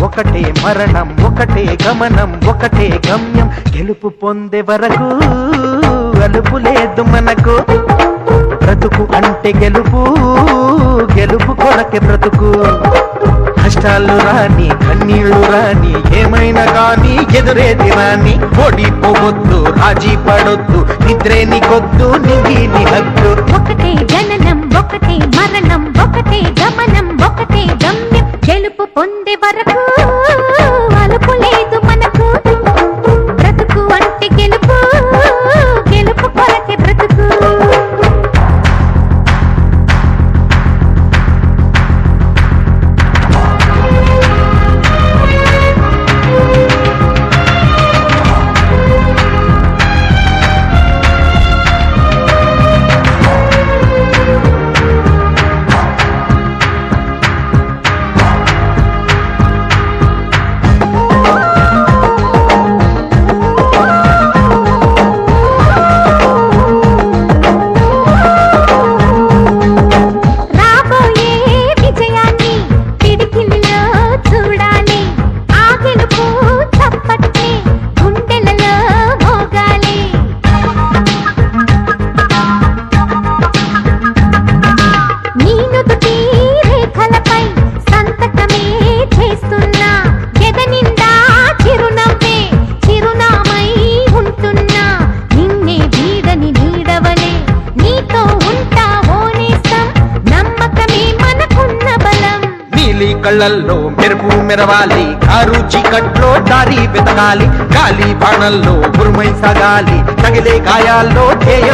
ఒకటే మరణం, ఒకటే గమనం, ఒకటే గమ్యం. గెలుపు పొందే వరకు అలుపు లేదు మనకు. బ్రతుకు అంటే గెలుపు, గెలుపు కొరకే బ్రతుకు. కష్టాలు రాని, కన్నీళ్లు రాని, ఏమైనా కానీ ఎదురేది రాని. ఓడిపోవద్దు, రాజీ పడొద్దు, నిద్రే నీకొద్దు, నిధి నీ హద్దు. ఒకటే జననం, ఒకటే మరణం, ఒకటే గమనం, ఒకటే గమ్యం. గెలుపు పొందే వరకు అలుపు లేదు మనకు. బ్రతుకు అంటే గెలుపు, గెలుపు కొరకే బ్రతుకు. కళ్ళల్లో మెరుపు మెరవాలి, కారు చీకట్లో దారి వెతకాలి. గాలి బాణల్లో ఉరుమై సాగాలి, తగిలే గాయాల్లో ధ్యేయం